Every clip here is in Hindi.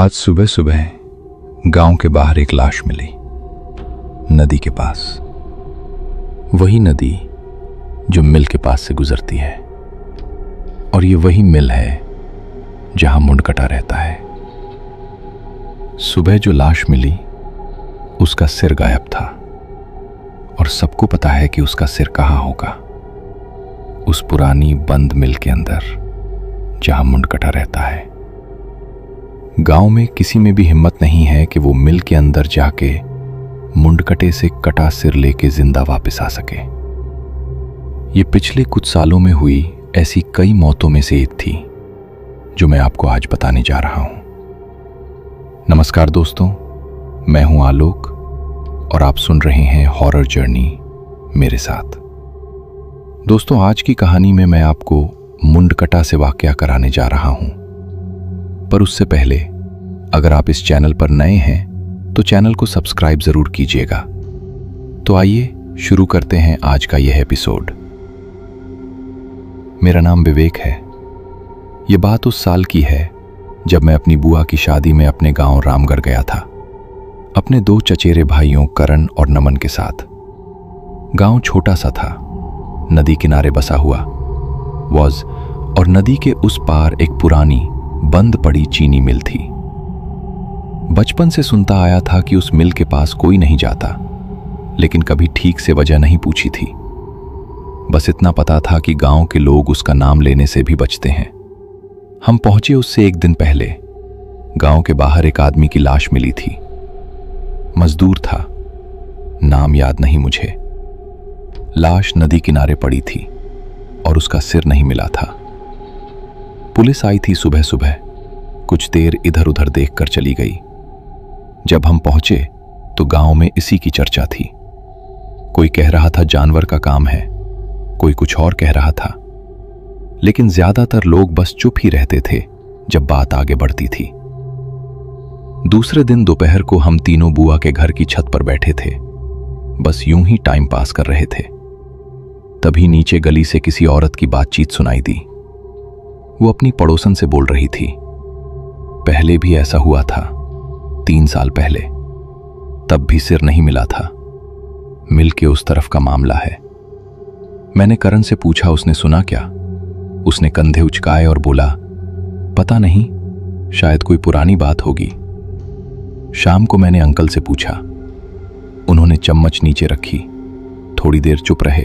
आज सुबह सुबह गांव के बाहर एक लाश मिली, नदी के पास। वही नदी जो मिल के पास से गुजरती है, और ये वही मिल है जहां मुंडकटा रहता है। सुबह जो लाश मिली उसका सिर गायब था, और सबको पता है कि उसका सिर कहां होगा। उस पुरानी बंद मिल के अंदर जहां मुंडकटा रहता है। गांव में किसी में भी हिम्मत नहीं है कि वो मिल के अंदर जाके मुंडकटे से कटा सिर लेके जिंदा वापस आ सके। ये पिछले कुछ सालों में हुई ऐसी कई मौतों में से एक थी जो मैं आपको आज बताने जा रहा हूं। नमस्कार दोस्तों, मैं हूं आलोक और आप सुन रहे हैं हॉरर जर्नी मेरे साथ। दोस्तों, आज की कहानी में मैं आपको मुंडकटा से वाकया कराने जा रहा हूं, पर उससे पहले अगर आप इस चैनल पर नए हैं तो चैनल को सब्सक्राइब जरूर कीजिएगा। तो आइए शुरू करते हैं आज का यह एपिसोड। मेरा नाम विवेक है। यह बात उस साल की है जब मैं अपनी बुआ की शादी में अपने गांव रामगढ़ गया था, अपने दो चचेरे भाइयों करण और नमन के साथ। गांव छोटा सा था, नदी किनारे बसा हुआ वॉज, और नदी के उस पार एक पुरानी बंद पड़ी चीनी मिल थी। बचपन से सुनता आया था कि उस मिल के पास कोई नहीं जाता, लेकिन कभी ठीक से वजह नहीं पूछी थी। बस इतना पता था कि गांव के लोग उसका नाम लेने से भी बचते हैं। हम पहुंचे उससे एक दिन पहले। गांव के बाहर एक आदमी की लाश मिली थी। मजदूर था, नाम याद नहीं मुझे। लाश नदी किनारे पड़ी थी और उसका सिर नहीं मिला था। पुलिस आई थी सुबह सुबह, कुछ देर इधर उधर देखकर चली गई। जब हम पहुंचे तो गांव में इसी की चर्चा थी। कोई कह रहा था जानवर का काम है, कोई कुछ और कह रहा था, लेकिन ज्यादातर लोग बस चुप ही रहते थे जब बात आगे बढ़ती थी। दूसरे दिन दोपहर को हम तीनों बुआ के घर की छत पर बैठे थे, बस यूं ही टाइम पास कर रहे थे। तभी नीचे गली से किसी औरत की बातचीत सुनाई दी। वो अपनी पड़ोसन से बोल रही थी, पहले भी ऐसा हुआ था 3 साल पहले, तब भी सिर नहीं मिला था। मिल के उस तरफ का मामला है। मैंने करण से पूछा उसने सुना क्या। उसने कंधे उचकाए और बोला, पता नहीं, शायद कोई पुरानी बात होगी। शाम को मैंने अंकल से पूछा। उन्होंने चम्मच नीचे रखी, थोड़ी देर चुप रहे,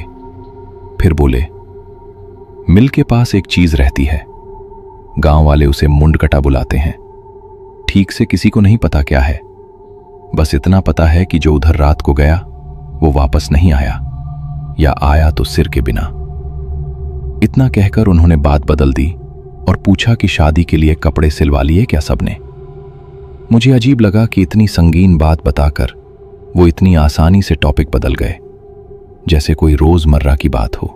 फिर बोले, मिल के पास एक चीज रहती है, गांव वाले उसे मुंडकटा बुलाते हैं। ठीक से किसी को नहीं पता क्या है, बस इतना पता है कि जो उधर रात को गया वो वापस नहीं आया, या आया तो सिर के बिना। इतना कहकर उन्होंने बात बदल दी और पूछा कि शादी के लिए कपड़े सिलवा लिए क्या सबने। मुझे अजीब लगा कि इतनी संगीन बात बताकर वो इतनी आसानी से टॉपिक बदल गए, जैसे कोई रोजमर्रा की बात हो।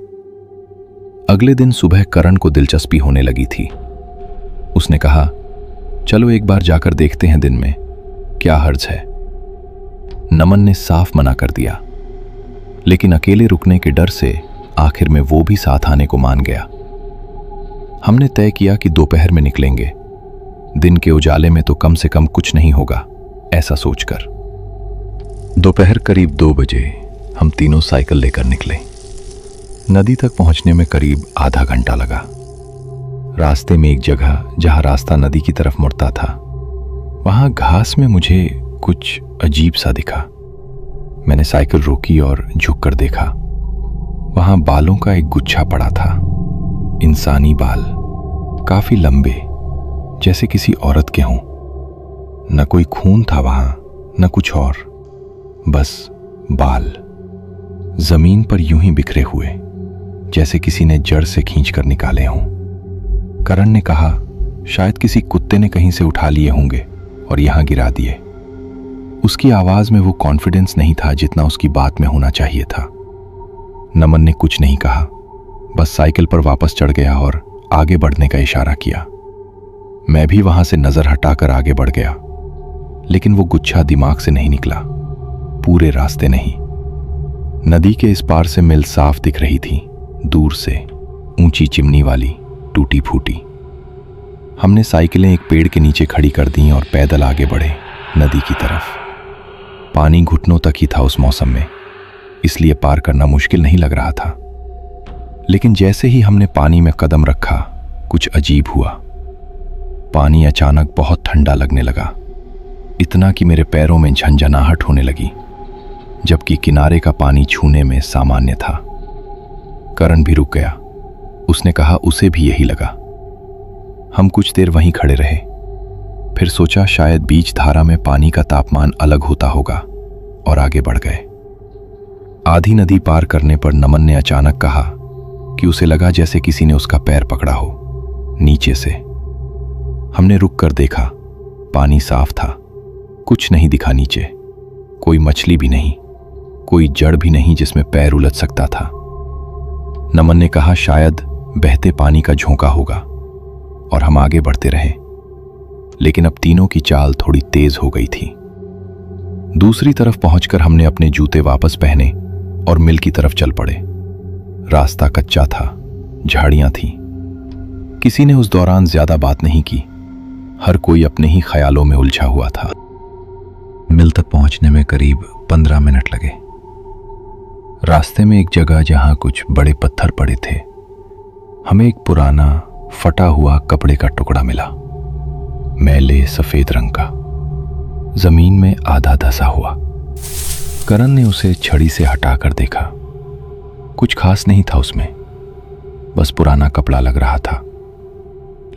अगले दिन सुबह करण को दिलचस्पी होने लगी थी। उसने कहा, चलो एक बार जाकर देखते हैं दिन में, क्या हर्ज है। नमन ने साफ मना कर दिया, लेकिन अकेले रुकने के डर से आखिर में वो भी साथ आने को मान गया। हमने तय किया कि दोपहर में निकलेंगे, दिन के उजाले में तो कम से कम कुछ नहीं होगा, ऐसा सोचकर। दोपहर करीब 2 बजे हम तीनों साइकिल लेकर निकले। नदी तक पहुंचने में करीब आधा घंटा लगा। रास्ते में एक जगह जहां रास्ता नदी की तरफ मुड़ता था, वहां घास में मुझे कुछ अजीब सा दिखा। मैंने साइकिल रोकी और झुककर देखा। वहां बालों का एक गुच्छा पड़ा था, इंसानी बाल, काफी लंबे, जैसे किसी औरत के हों। न कोई खून था वहां, न कुछ और, बस बाल जमीन पर यूं ही बिखरे हुए, जैसे किसी ने जड़ से खींचकर निकाले हों। करण ने कहा, शायद किसी कुत्ते ने कहीं से उठा लिए होंगे और यहां गिरा दिए। उसकी आवाज में वो कॉन्फिडेंस नहीं था जितना उसकी बात में होना चाहिए था। नमन ने कुछ नहीं कहा, बस साइकिल पर वापस चढ़ गया और आगे बढ़ने का इशारा किया। मैं भी वहां से नजर हटाकर आगे बढ़ गया, लेकिन वो गुच्छा दिमाग से नहीं निकला, पूरे रास्ते नहीं। नदी के इस पार से मिल साफ दिख रही थी, दूर से, ऊंची चिमनी वाली, टूटी फूटी। हमने साइकिलें एक पेड़ के नीचे खड़ी कर दी और पैदल आगे बढ़े नदी की तरफ। पानी घुटनों तक ही था उस मौसम में, इसलिए पार करना मुश्किल नहीं लग रहा था। लेकिन जैसे ही हमने पानी में कदम रखा, कुछ अजीब हुआ। पानी अचानक बहुत ठंडा लगने लगा, इतना कि मेरे पैरों में झंझनाहट होने लगी, जबकि किनारे का पानी छूने में सामान्य था। करण भी रुक गया। उसने कहा उसे भी यही लगा। हम कुछ देर वहीं खड़े रहे, फिर सोचा शायद बीच धारा में पानी का तापमान अलग होता होगा, और आगे बढ़ गए। आधी नदी पार करने पर नमन ने अचानक कहा कि उसे लगा जैसे किसी ने उसका पैर पकड़ा हो नीचे से। हमने रुक कर देखा, पानी साफ था, कुछ नहीं दिखा नीचे, कोई मछली भी नहीं, कोई जड़ भी नहीं जिसमें पैर उलझ सकता था। नमन ने कहा शायद बहते पानी का झोंका होगा, और हम आगे बढ़ते रहे। लेकिन अब तीनों की चाल थोड़ी तेज हो गई थी। दूसरी तरफ पहुंचकर हमने अपने जूते वापस पहने और मिल की तरफ चल पड़े। रास्ता कच्चा था, झाड़ियां थीं। किसी ने उस दौरान ज्यादा बात नहीं की, हर कोई अपने ही ख्यालों में उलझा हुआ था। मिल तक पहुंचने में करीब 15 मिनट लगे। रास्ते में एक जगह जहां कुछ बड़े पत्थर पड़े थे, हमें एक पुराना फटा हुआ कपड़े का टुकड़ा मिला, मैले सफेद रंग का, जमीन में आधा धंसा हुआ। करण ने उसे छड़ी से हटाकर देखा। कुछ खास नहीं था उसमें, बस पुराना कपड़ा लग रहा था।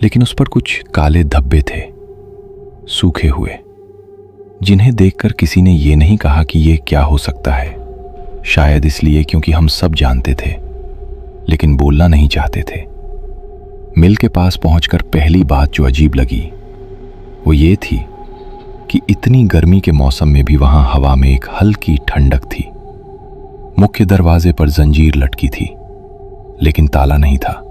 लेकिन उस पर कुछ काले धब्बे थे, सूखे हुए, जिन्हें देखकर किसी ने यह नहीं कहा कि यह क्या हो सकता है। शायद इसलिए क्योंकि हम सब जानते थे, लेकिन बोलना नहीं चाहते थे। मिल के पास पहुंचकर पहली बात जो अजीब लगी वो ये थी कि इतनी गर्मी के मौसम में भी वहां हवा में एक हल्की ठंडक थी। मुख्य दरवाजे पर जंजीर लटकी थी, लेकिन ताला नहीं था,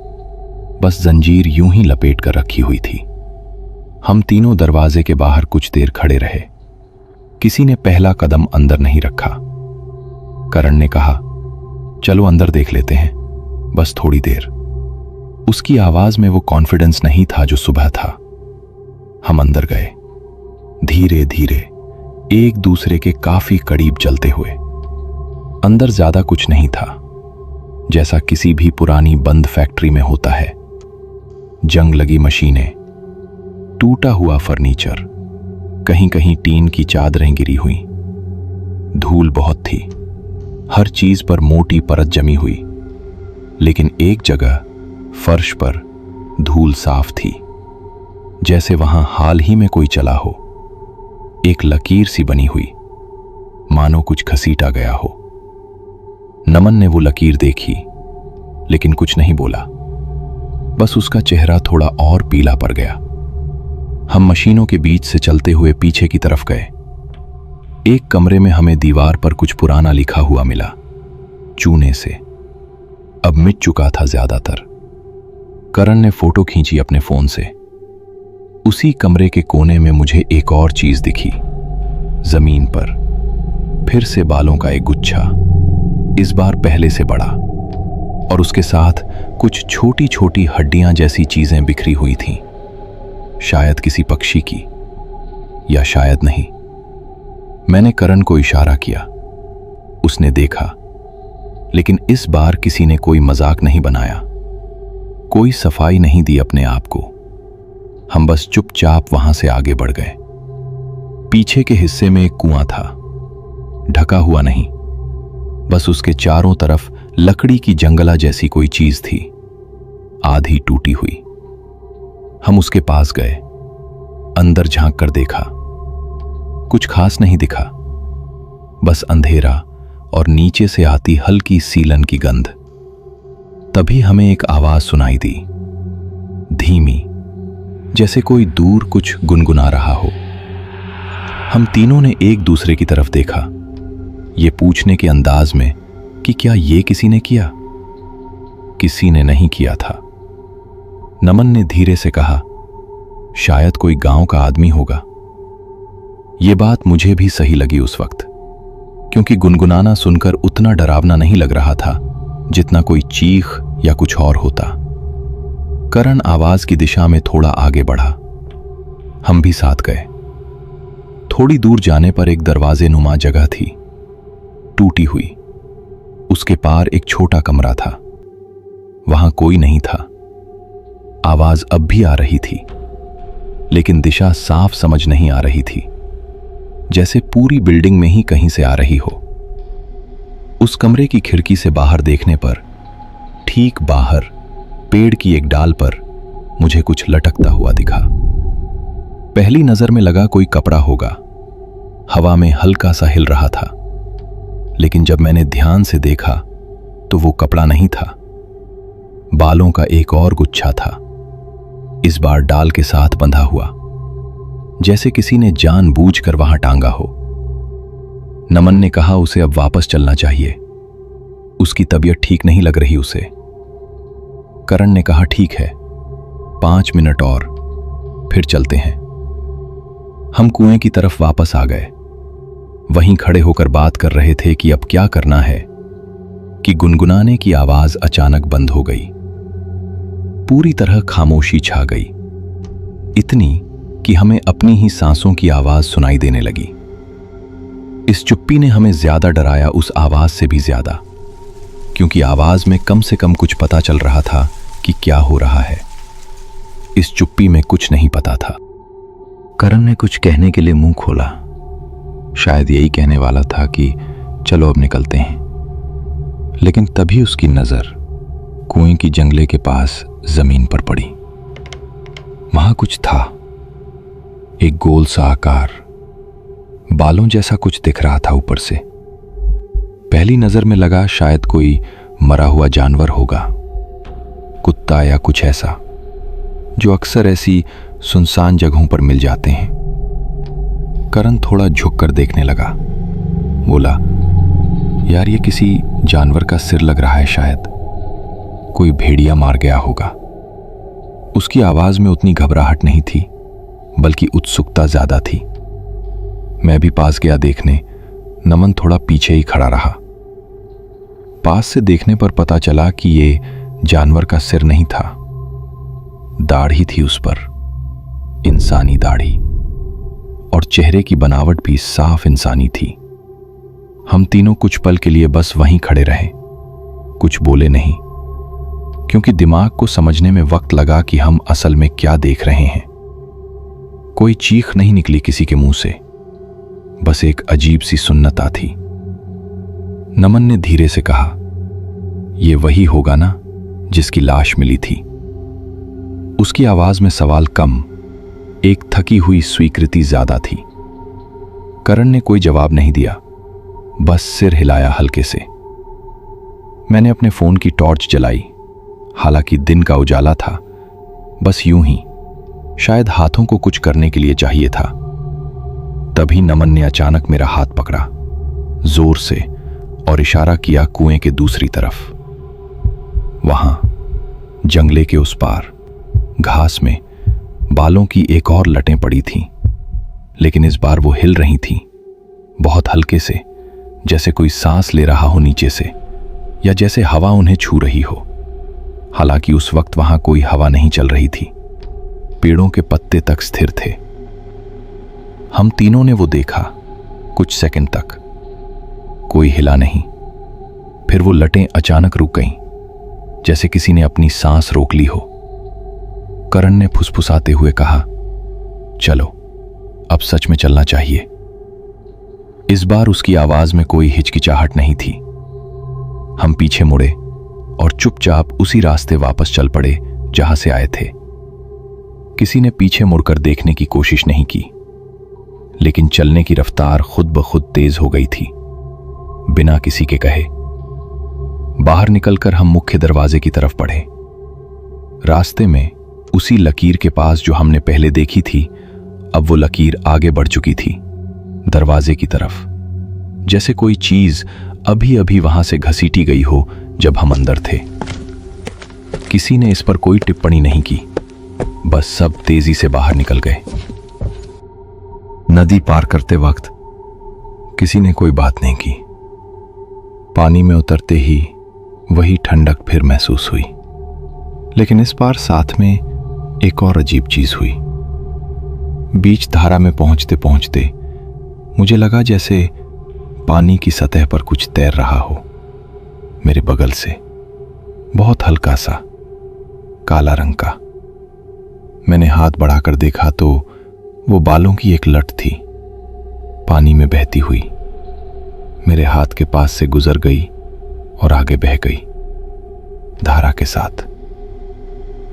बस जंजीर यूं ही लपेट कर रखी हुई थी। हम तीनों दरवाजे के बाहर कुछ देर खड़े रहे। किसी ने पहला कदम अंदर नहीं रखा। करण ने कहा चलो अंदर देख लेते हैं, बस थोड़ी देर। उसकी आवाज में वो कॉन्फिडेंस नहीं था जो सुबह था। हम अंदर गए, धीरे धीरे, एक दूसरे के काफी करीब चलते हुए। अंदर ज्यादा कुछ नहीं था, जैसा किसी भी पुरानी बंद फैक्ट्री में होता है। जंग लगी मशीनें, टूटा हुआ फर्नीचर, कहीं कहीं टीन की चादरें गिरी हुई। धूल बहुत थी, हर चीज पर मोटी परत जमी हुई। लेकिन एक जगह फर्श पर धूल साफ थी, जैसे वहां हाल ही में कोई चला हो। एक लकीर सी बनी हुई, मानो कुछ घसीटा गया हो। नमन ने वो लकीर देखी, लेकिन कुछ नहीं बोला। बस उसका चेहरा थोड़ा और पीला पड़ गया। हम मशीनों के बीच से चलते हुए पीछे की तरफ गए। एक कमरे में हमें दीवार पर कुछ पुराना लिखा हुआ मिला, चूने से, अब मिट चुका था ज्यादातर। करण ने फोटो खींची अपने फोन से। उसी कमरे के कोने में मुझे एक और चीज दिखी, जमीन पर फिर से बालों का एक गुच्छा, इस बार पहले से बड़ा, और उसके साथ कुछ छोटी छोटी हड्डियां जैसी चीजें बिखरी हुई थीं। शायद किसी पक्षी की, या शायद नहीं। मैंने करण को इशारा किया, उसने देखा, लेकिन इस बार किसी ने कोई मजाक नहीं बनाया, कोई सफाई नहीं दी अपने आप को। हम बस चुपचाप वहां से आगे बढ़ गए। पीछे के हिस्से में एक कुआं था, ढका हुआ नहीं, बस उसके चारों तरफ लकड़ी की जंगला जैसी कोई चीज थी, आधी टूटी हुई। हम उसके पास गए, अंदर झांक कर देखा। कुछ खास नहीं दिखा, बस अंधेरा और नीचे से आती हल्की सीलन की गंध। तभी हमें एक आवाज सुनाई दी, धीमी, जैसे कोई दूर कुछ गुनगुना रहा हो। हम तीनों ने एक दूसरे की तरफ देखा, ये पूछने के अंदाज में कि क्या ये किसी ने किया। किसी ने नहीं किया था। नमन ने धीरे से कहा, शायद कोई गांव का आदमी होगा। ये बात मुझे भी सही लगी उस वक्त, क्योंकि गुनगुनाना सुनकर उतना डरावना नहीं लग रहा था जितना कोई चीख या कुछ और होता। करण आवाज की दिशा में थोड़ा आगे बढ़ा। हम भी साथ गए। थोड़ी दूर जाने पर एक दरवाजे नुमा जगह थी, टूटी हुई। उसके पार एक छोटा कमरा था। वहां कोई नहीं था। आवाज अब भी आ रही थी, लेकिन दिशा साफ समझ नहीं आ रही थी, जैसे पूरी बिल्डिंग में ही कहीं से आ रही हो। उस कमरे की खिड़की से बाहर देखने पर ठीक बाहर पेड़ की एक डाल पर मुझे कुछ लटकता हुआ दिखा। पहली नजर में लगा कोई कपड़ा होगा, हवा में हल्का सा हिल रहा था। लेकिन जब मैंने ध्यान से देखा तो वो कपड़ा नहीं था, बालों का एक और गुच्छा था, इस बार डाल के साथ बंधा हुआ, जैसे किसी ने जानबूझकर वहां टांगा हो। नमन ने कहा उसे अब वापस चलना चाहिए, उसकी तबीयत ठीक नहीं लग रही उसे। करण ने कहा ठीक है, 5 मिनट और, फिर चलते हैं। हम कुएं की तरफ वापस आ गए। वहीं खड़े होकर बात कर रहे थे कि अब क्या करना है कि गुनगुनाने की आवाज अचानक बंद हो गई। पूरी तरह खामोशी छा गई, इतनी कि हमें अपनी ही सांसों की आवाज सुनाई देने लगी। इस चुप्पी ने हमें ज्यादा डराया उस आवाज से भी ज्यादा, क्योंकि आवाज में कम से कम कुछ पता चल रहा था कि क्या हो रहा है। इस चुप्पी में कुछ नहीं पता था। करण ने कुछ कहने के लिए मुंह खोला, शायद यही कहने वाला था कि चलो अब निकलते हैं। लेकिन तभी उसकी नजर कुएं की जंगले के पास जमीन पर पड़ी। वहां कुछ था, एक गोल सा आकार, बालों जैसा कुछ दिख रहा था ऊपर से। पहली नजर में लगा शायद कोई मरा हुआ जानवर होगा, कुत्ता या कुछ ऐसा, जो अक्सर ऐसी सुनसान जगहों पर मिल जाते हैं। करण थोड़ा झुककर देखने लगा, बोला यार ये किसी जानवर का सिर लग रहा है, शायद कोई भेड़िया मार गया होगा। उसकी आवाज में उतनी घबराहट नहीं थी, बल्कि उत्सुकता ज्यादा थी। मैं भी पास गया देखने। नमन थोड़ा पीछे ही खड़ा रहा। पास से देखने पर पता चला कि ये जानवर का सिर नहीं था, दाढ़ी थी उस पर, इंसानी दाढ़ी, और चेहरे की बनावट भी साफ इंसानी थी। हम तीनों कुछ पल के लिए बस वहीं खड़े रहे, कुछ बोले नहीं, क्योंकि दिमाग को समझने में वक्त लगा कि हम असल में क्या देख रहे हैं। कोई चीख नहीं निकली किसी के मुंह से, बस एक अजीब सी सुन्नता थी। नमन ने धीरे से कहा, यह वही होगा ना जिसकी लाश मिली थी। उसकी आवाज में सवाल कम, एक थकी हुई स्वीकृति ज्यादा थी। करण ने कोई जवाब नहीं दिया, बस सिर हिलाया हल्के से। मैंने अपने फोन की टॉर्च जलाई, हालांकि दिन का उजाला था। बस यूं ही, शायद हाथों को कुछ करने के लिए चाहिए था। तभी नमन ने अचानक मेरा हाथ पकड़ा, जोर से, और इशारा किया कुएं के दूसरी तरफ। वहां जंगले के उस पार घास में बालों की एक और लटें पड़ी थीं, लेकिन इस बार वो हिल रही थीं, बहुत हल्के से, जैसे कोई सांस ले रहा हो नीचे से, या जैसे हवा उन्हें छू रही हो। हालांकि उस वक्त वहां कोई हवा नहीं चल रही थी, पेड़ों के पत्ते तक स्थिर थे। हम तीनों ने वो देखा, कुछ सेकंड तक कोई हिला नहीं। फिर वो लटें अचानक रुक गईं, जैसे किसी ने अपनी सांस रोक ली हो। करण ने फुसफुसाते हुए कहा, चलो अब सच में चलना चाहिए। इस बार उसकी आवाज में कोई हिचकिचाहट नहीं थी। हम पीछे मुड़े और चुपचाप उसी रास्ते वापस चल पड़े जहां से आए थे। किसी ने पीछे मुड़कर देखने की कोशिश नहीं की, लेकिन चलने की रफ्तार खुद ब खुद तेज हो गई थी, बिना किसी के कहे। बाहर निकलकर हम मुख्य दरवाजे की तरफ बढ़े। रास्ते में उसी लकीर के पास जो हमने पहले देखी थी, अब वो लकीर आगे बढ़ चुकी थी, दरवाजे की तरफ, जैसे कोई चीज अभी अभी वहां से घसीटी गई हो जब हम अंदर थे। किसी ने इस पर कोई टिप्पणी नहीं की, बस सब तेजी से बाहर निकल गए। नदी पार करते वक्त किसी ने कोई बात नहीं की। पानी में उतरते ही वही ठंडक फिर महसूस हुई, लेकिन इस बार साथ में एक और अजीब चीज हुई। बीच धारा में पहुंचते पहुंचते मुझे लगा जैसे पानी की सतह पर कुछ तैर रहा हो मेरे बगल से, बहुत हल्का सा, काला रंग का। मैंने हाथ बढ़ाकर देखा तो वो बालों की एक लट थी, पानी में बहती हुई मेरे हाथ के पास से गुजर गई और आगे बह गई धारा के साथ।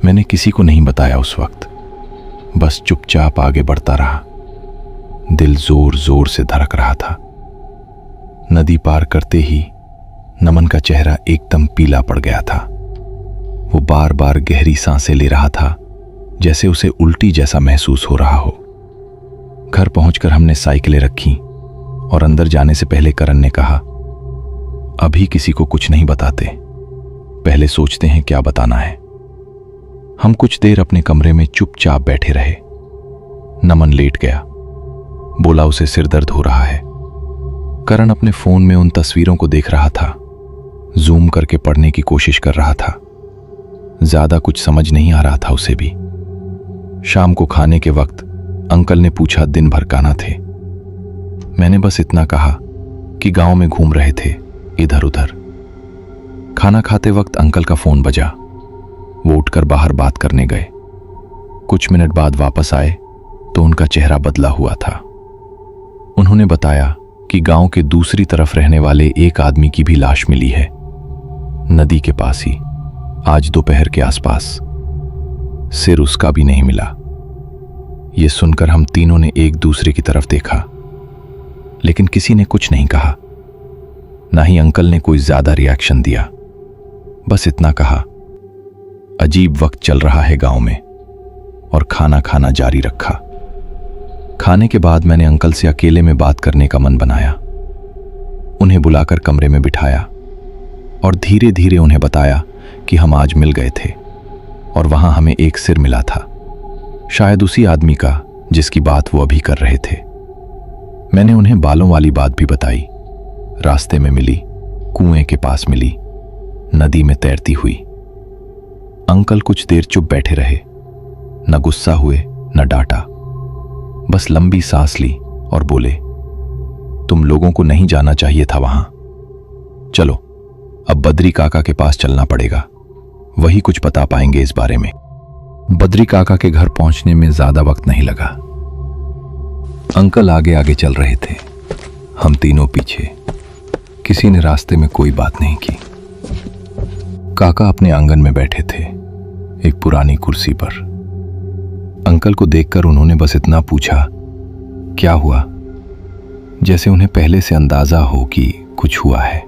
मैंने किसी को नहीं बताया उस वक्त, बस चुपचाप आगे बढ़ता रहा। दिल जोर जोर से धड़क रहा था। नदी पार करते ही नमन का चेहरा एकदम पीला पड़ गया था। वो बार बार गहरी सांसें ले रहा था, जैसे उसे उल्टी जैसा महसूस हो रहा हो। घर पहुंचकर हमने साइकिलें रखी और अंदर जाने से पहले करण ने कहा, अभी किसी को कुछ नहीं बताते, पहले सोचते हैं क्या बताना है। हम कुछ देर अपने कमरे में चुपचाप बैठे रहे। नमन लेट गया, बोला उसे सिर दर्द हो रहा है। करण अपने फोन में उन तस्वीरों को देख रहा था, जूम करके पढ़ने की कोशिश कर रहा था। ज्यादा कुछ समझ नहीं आ रहा था उसे भी। शाम को खाने के वक्त अंकल ने पूछा दिन भर कहाँ थे। मैंने बस इतना कहा कि गांव में घूम रहे थे इधर उधर। खाना खाते वक्त अंकल का फोन बजा। वो उठकर बाहर बात करने गए। कुछ मिनट बाद वापस आए तो उनका चेहरा बदला हुआ था। उन्होंने बताया कि गांव के दूसरी तरफ रहने वाले एक आदमी की भी लाश मिली है, नदी के पास ही, आज दोपहर के आसपास। सिर उसका भी नहीं मिला। यह सुनकर हम तीनों ने एक दूसरे की तरफ देखा, लेकिन किसी ने कुछ नहीं कहा। ना ही अंकल ने कोई ज्यादा रिएक्शन दिया, बस इतना कहा, अजीब वक्त चल रहा है गांव में, और खाना खाना जारी रखा। खाने के बाद मैंने अंकल से अकेले में बात करने का मन बनाया। उन्हें बुलाकर कमरे में बिठाया और धीरे धीरे उन्हें बताया कि हम आज मिल गए थे और वहां हमें एक सिर मिला था, शायद उसी आदमी का जिसकी बात वो अभी कर रहे थे। मैंने उन्हें बालों वाली बात भी बताई, रास्ते में मिली, कुएं के पास मिली, नदी में तैरती हुई। अंकल कुछ देर चुप बैठे रहे, न गुस्सा हुए न डांटा, बस लंबी सांस ली और बोले, तुम लोगों को नहीं जाना चाहिए था वहां। चलो अब बद्री काका के पास चलना पड़ेगा, वही कुछ बता पाएंगे इस बारे में। बद्री काका के घर पहुंचने में ज्यादा वक्त नहीं लगा। अंकल आगे आगे चल रहे थे, हम तीनों पीछे। किसी ने रास्ते में कोई बात नहीं की। काका अपने आंगन में बैठे थे, एक पुरानी कुर्सी पर। अंकल को देखकर उन्होंने बस इतना पूछा, क्या हुआ, जैसे उन्हें पहले से अंदाजा हो कि कुछ हुआ है।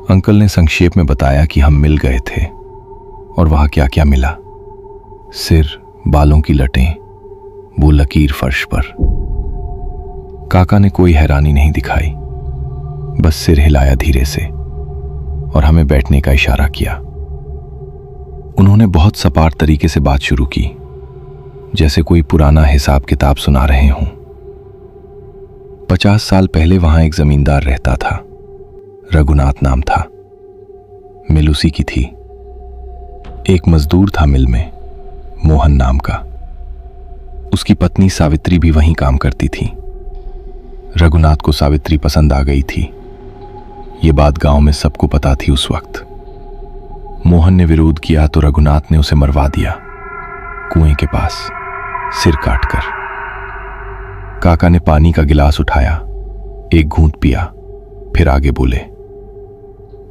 अंकल ने संक्षेप में बताया कि हम मिल गए थे और वहां क्या क्या मिला। सिर, बालों की लटें, वो लकीर फर्श पर। काका ने कोई हैरानी नहीं दिखाई, बस सिर हिलाया धीरे से और हमें बैठने का इशारा किया। उन्होंने बहुत सपाट तरीके से बात शुरू की, जैसे कोई पुराना हिसाब किताब सुना रहे हों। 50 साल पहले वहां एक जमींदार रहता था, रघुनाथ नाम था। मिल उसी की थी। एक मजदूर था मिल में, मोहन नाम का। उसकी पत्नी सावित्री भी वहीं काम करती थी। रघुनाथ को सावित्री पसंद आ गई थी। ये बात गांव में सबको पता थी उस वक्त। मोहन ने विरोध किया तो रघुनाथ ने उसे मरवा दिया, कुएं के पास, सिर काटकर। काका ने पानी का गिलास उठाया, एक घूंट पिया, फिर आगे बोले,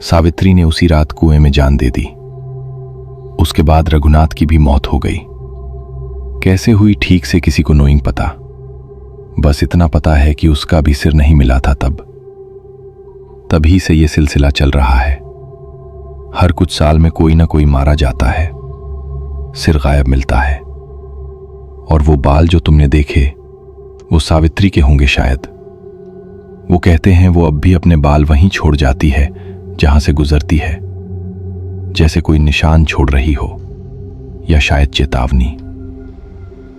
सावित्री ने उसी रात कुएं में जान दे दी। उसके बाद रघुनाथ की भी मौत हो गई। कैसे हुई ठीक से किसी को नोइंग पता, बस इतना पता है कि उसका भी सिर नहीं मिला था तभी से यह सिलसिला चल रहा है। हर कुछ साल में कोई ना कोई मारा जाता है, सिर गायब मिलता है। और वो बाल जो तुमने देखे वो सावित्री के होंगे शायद। वो कहते हैं वो अब भी अपने बाल वहीं छोड़ जाती है जहां से गुजरती है, जैसे कोई निशान छोड़ रही हो या शायद चेतावनी।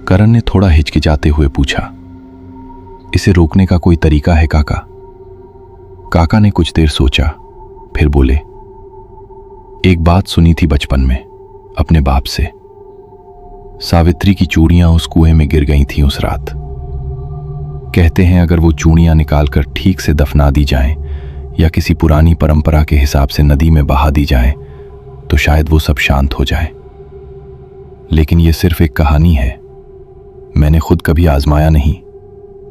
करण ने थोड़ा हिचकिचाते हुए पूछा, इसे रोकने का कोई तरीका है काका? काका ने कुछ देर सोचा, फिर बोले, एक बात सुनी थी बचपन में, अपने बाप से। सावित्री की चूड़ियां उस कुएं में गिर गई थीं उस रात। कहते हैं अगर वो चूड़ियां निकालकर ठीक से दफना दी जाएं या किसी पुरानी परंपरा के हिसाब से नदी में बहा दी जाएं तो शायद वो सब शांत हो जाए। लेकिन ये सिर्फ एक कहानी है। मैंने खुद कभी आजमाया नहीं,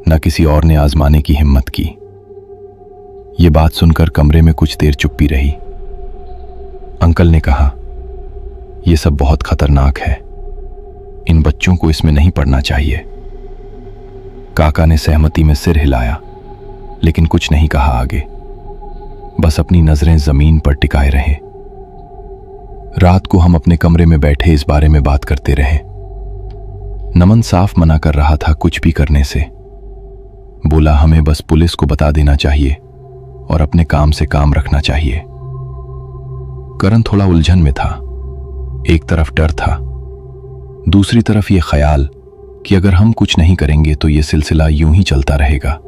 न किसी और ने आजमाने की हिम्मत की। ये बात सुनकर कमरे में कुछ देर चुप्पी रही। अंकल ने कहा, यह सब बहुत खतरनाक है, इन बच्चों को इसमें नहीं पढ़ना चाहिए। काका ने सहमति में सिर हिलाया, लेकिन कुछ नहीं कहा आगे, बस अपनी नजरें जमीन पर टिकाए रहे। रात को हम अपने कमरे में बैठे इस बारे में बात करते रहे। नमन साफ मना कर रहा था कुछ भी करने से। बोला हमें बस पुलिस को बता देना चाहिए और अपने काम से काम रखना चाहिए। करण थोड़ा उलझन में था। एक तरफ डर था, दूसरी तरफ यह ख्याल कि अगर हम कुछ नहीं करेंगे तो यह सिलसिला यूं ही चलता रहेगा।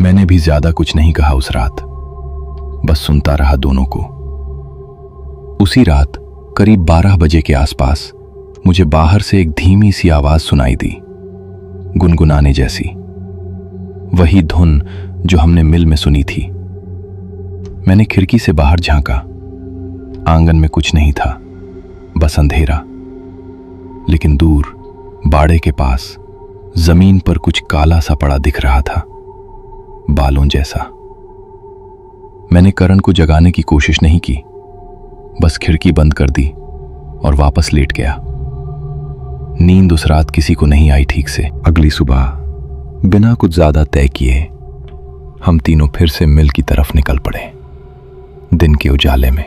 मैंने भी ज्यादा कुछ नहीं कहा उस रात, बस सुनता रहा दोनों को। उसी रात करीब 12 बजे के आसपास मुझे बाहर से एक धीमी सी आवाज सुनाई दी, गुनगुनाने जैसी। वही धुन जो हमने मिल में सुनी थी। मैंने खिड़की से बाहर झांका। आंगन में कुछ नहीं था, बस अंधेरा। लेकिन दूर बाड़े के पास जमीन पर कुछ काला सा पड़ा दिख रहा था, बालों जैसा। मैंने करण को जगाने की कोशिश नहीं की, बस खिड़की बंद कर दी और वापस लेट गया। नींद उस रात किसी को नहीं आई ठीक से। अगली सुबह बिना कुछ ज्यादा तय किए हम तीनों फिर से मिल की तरफ निकल पड़े, दिन के उजाले में।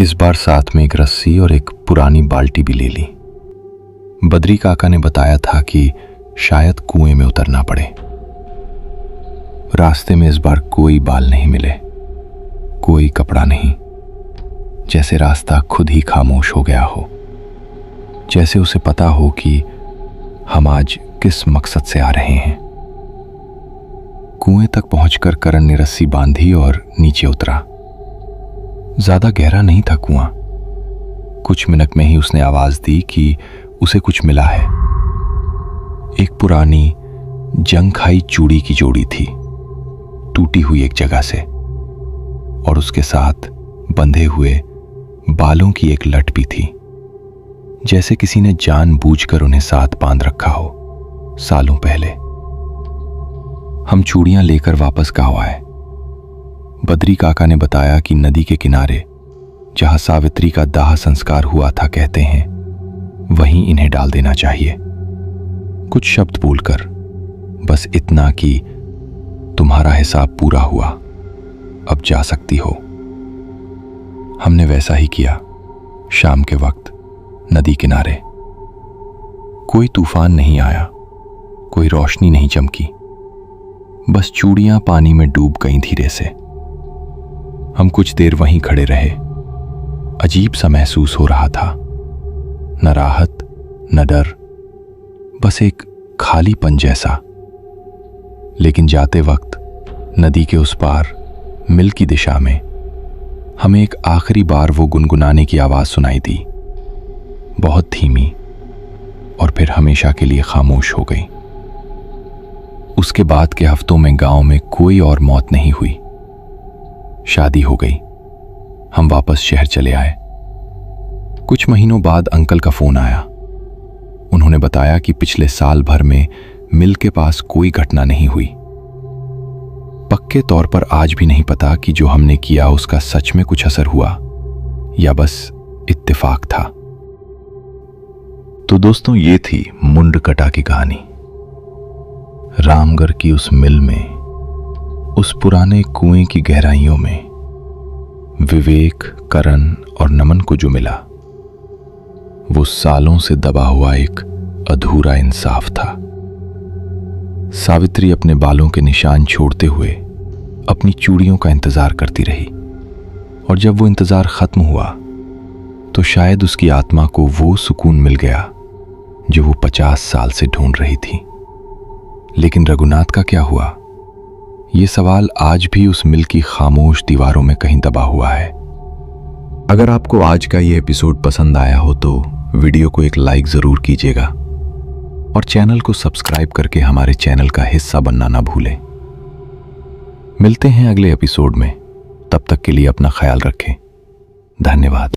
इस बार साथ में एक रस्सी और एक पुरानी बाल्टी भी ले ली। बद्री काका ने बताया था कि शायद कुएं में उतरना पड़े। रास्ते में इस बार कोई बाल नहीं मिले, कोई कपड़ा नहीं, जैसे रास्ता खुद ही खामोश हो गया हो, जैसे उसे पता हो कि हम आज किस मकसद से आ रहे हैं। कुएं तक पहुंचकर करण ने रस्सी बांधी और नीचे उतरा। ज्यादा गहरा नहीं था कुआं। कुछ मिनट में ही उसने आवाज दी कि उसे कुछ मिला है। एक पुरानी जंग खाई चूड़ी की जोड़ी थी, टूटी हुई एक जगह से, और उसके साथ बंधे हुए बालों की एक लट भी थी, जैसे किसी ने जानबूझकर उन्हें साथ बांध रखा हो सालों पहले। हम चूड़ियां लेकर वापस गांव आए। बद्री काका ने बताया कि नदी के किनारे जहां सावित्री का दाह संस्कार हुआ था, कहते हैं वहीं इन्हें डाल देना चाहिए। कुछ शब्द बोलकर, बस इतना कि तुम्हारा हिसाब पूरा हुआ, अब जा सकती हो। हमने वैसा ही किया। शाम के वक्त नदी किनारे कोई तूफान नहीं आया, कोई रोशनी नहीं चमकी, बस चूड़ियां पानी में डूब गईं धीरे से। हम कुछ देर वहीं खड़े रहे। अजीब सा महसूस हो रहा था, न राहत न डर, बस एक खालीपन जैसा। लेकिन जाते वक्त नदी के उस पार मिल की दिशा में हमें एक आखिरी बार वो गुनगुनाने की आवाज सुनाई दी, बहुत धीमी, और फिर हमेशा के लिए खामोश हो गई। उसके बाद के हफ्तों में गांव में कोई और मौत नहीं हुई। शादी हो गई, हम वापस शहर चले आए। कुछ महीनों बाद अंकल का फोन आया। उन्होंने बताया कि पिछले साल भर में मिल के पास कोई घटना नहीं हुई। पक्के तौर पर आज भी नहीं पता कि जो हमने किया उसका सच में कुछ असर हुआ या बस इत्तेफाक था। तो दोस्तों, ये थी मुंडकटा की कहानी। रामगढ़ की उस मिल में, उस पुराने कुएं की गहराइयों में विवेक, करण और नमन को जो मिला वो सालों से दबा हुआ एक अधूरा इंसाफ था। सावित्री अपने बालों के निशान छोड़ते हुए अपनी चूड़ियों का इंतजार करती रही, और जब वो इंतजार खत्म हुआ तो शायद उसकी आत्मा को वो सुकून मिल गया जो वो 50 साल से ढूंढ रही थी। लेकिन रघुनाथ का क्या हुआ? ये सवाल आज भी उस मिल की खामोश दीवारों में कहीं दबा हुआ है। अगर आपको आज का ये एपिसोड पसंद आया हो तो वीडियो को एक लाइक ज़रूर कीजिएगा और चैनल को सब्सक्राइब करके हमारे चैनल का हिस्सा बनना ना भूलें। मिलते हैं अगले एपिसोड में, तब तक के लिए अपना ख्याल रखें। धन्यवाद।